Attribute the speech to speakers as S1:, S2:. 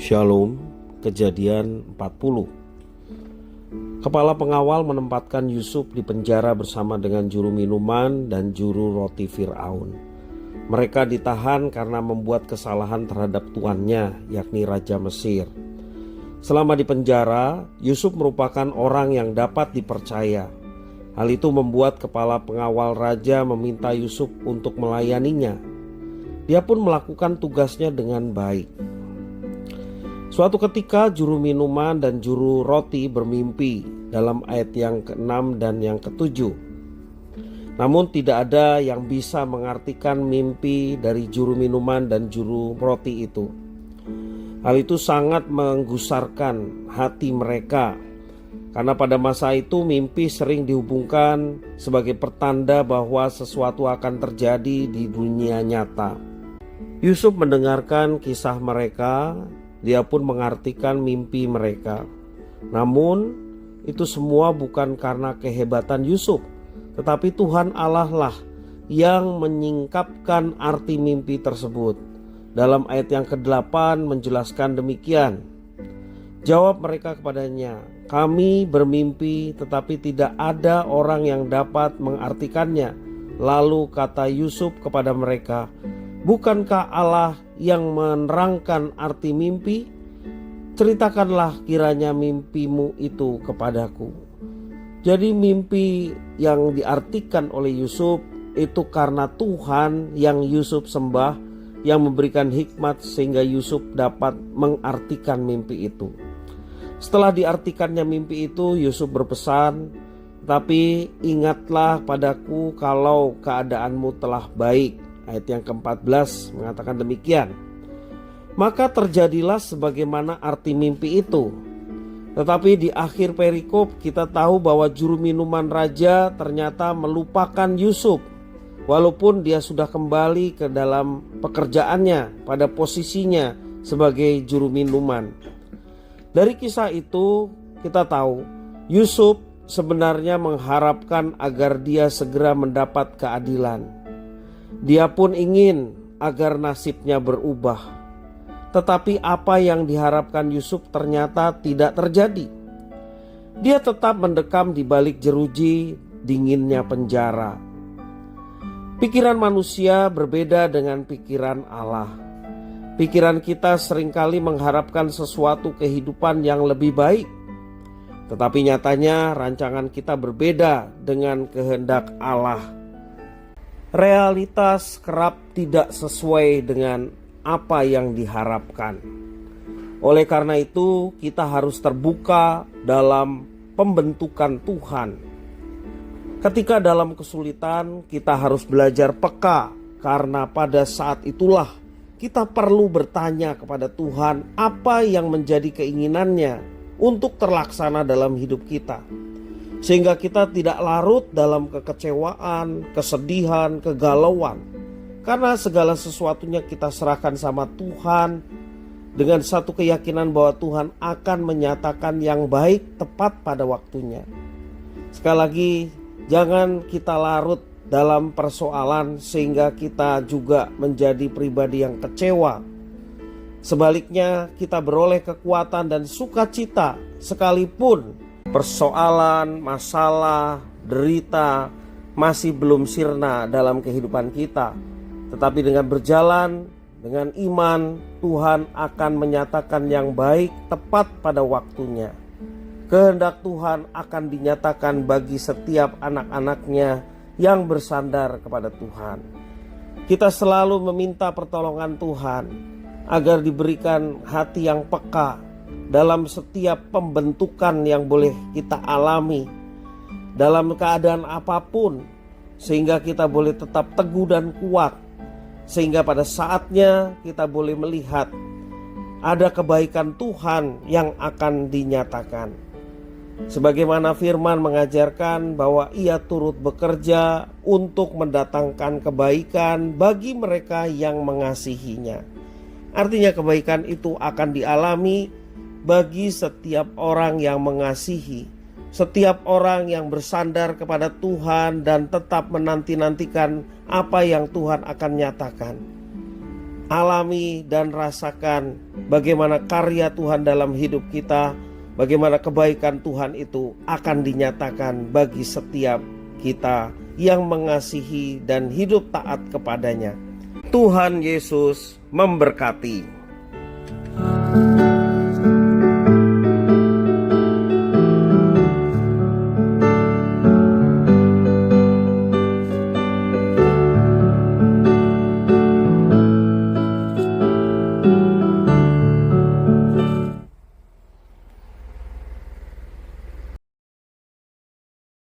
S1: Shalom. Kejadian 40. Kepala pengawal menempatkan Yusuf di penjara bersama dengan juru minuman dan juru roti Fir'aun. Mereka ditahan karena membuat kesalahan terhadap tuannya, yakni Raja Mesir. Selama di penjara, Yusuf merupakan orang yang dapat dipercaya. Hal itu membuat kepala pengawal raja meminta Yusuf untuk melayaninya. Dia pun melakukan tugasnya dengan baik. Suatu ketika juru minuman dan juru roti bermimpi dalam ayat yang ke-6 dan yang ke-7. Namun tidak ada yang bisa mengartikan mimpi dari juru minuman dan juru roti itu. Hal itu sangat menggusarkan hati mereka, karena pada masa itu mimpi sering dihubungkan sebagai pertanda bahwa sesuatu akan terjadi di dunia nyata. Yusuf mendengarkan kisah mereka. Dia pun mengartikan mimpi mereka. Namun itu semua bukan karena kehebatan Yusuf, tetapi Tuhan Allah lah yang menyingkapkan arti mimpi tersebut. Dalam ayat yang ke-8 menjelaskan demikian. Jawab mereka kepadanya, "Kami bermimpi tetapi tidak ada orang yang dapat mengartikannya." Lalu kata Yusuf kepada mereka, "Bukankah Allah yang menerangkan arti mimpi? Ceritakanlah kiranya mimpimu itu kepadaku." Jadi mimpi yang diartikan oleh Yusuf itu karena Tuhan yang Yusuf sembah yang memberikan hikmat sehingga Yusuf dapat mengartikan mimpi itu. Setelah diartikannya mimpi itu, Yusuf berpesan, "Tapi ingatlah padaku kalau keadaanmu telah baik." Ayat yang ke-14 mengatakan demikian. Maka terjadilah sebagaimana arti mimpi itu. Tetapi di akhir perikop kita tahu bahwa juru minuman raja ternyata melupakan Yusuf, walaupun dia sudah kembali ke dalam pekerjaannya pada posisinya sebagai juru minuman. Dari kisah itu kita tahu Yusuf sebenarnya mengharapkan agar dia segera mendapat keadilan. Dia pun ingin agar nasibnya berubah. Tetapi apa yang diharapkan Yusuf ternyata tidak terjadi. Dia tetap mendekam di balik jeruji dinginnya penjara. Pikiran manusia berbeda dengan pikiran Allah. Pikiran kita seringkali mengharapkan sesuatu kehidupan yang lebih baik. Tetapi nyatanya rancangan kita berbeda dengan kehendak Allah. Realitas kerap tidak sesuai dengan apa yang diharapkan. Oleh karena itu, kita harus terbuka dalam pembentukan Tuhan. Ketika dalam kesulitan, kita harus belajar peka, karena pada saat itulah kita perlu bertanya kepada Tuhan apa yang menjadi keinginannya untuk terlaksana dalam hidup kita. Sehingga kita tidak larut dalam kekecewaan, kesedihan, kegalauan. Karena segala sesuatunya kita serahkan sama Tuhan dengan satu keyakinan bahwa Tuhan akan menyatakan yang baik tepat pada waktunya. Sekali lagi, jangan kita larut dalam persoalan sehingga kita juga menjadi pribadi yang kecewa. Sebaliknya, kita beroleh kekuatan dan sukacita sekalipun persoalan, masalah, derita masih belum sirna dalam kehidupan kita. Tetapi dengan berjalan, dengan iman, Tuhan akan menyatakan yang baik tepat pada waktunya. Kehendak Tuhan akan dinyatakan bagi setiap anak-anaknya yang bersandar kepada Tuhan. Kita selalu meminta pertolongan Tuhan agar diberikan hati yang peka dalam setiap pembentukan yang boleh kita alami dalam keadaan apapun, sehingga kita boleh tetap teguh dan kuat, sehingga pada saatnya kita boleh melihat ada kebaikan Tuhan yang akan dinyatakan. Sebagaimana firman mengajarkan bahwa Ia turut bekerja untuk mendatangkan kebaikan bagi mereka yang mengasihinya. Artinya kebaikan itu akan dialami bagi setiap orang yang mengasihi, setiap orang yang bersandar kepada Tuhan dan tetap menanti-nantikan apa yang Tuhan akan nyatakan. alami dan rasakan bagaimana karya Tuhan dalam hidup kita, bagaimana kebaikan Tuhan itu akan dinyatakan bagi setiap kita yang mengasihi dan hidup taat kepadanya. Tuhan Yesus memberkati.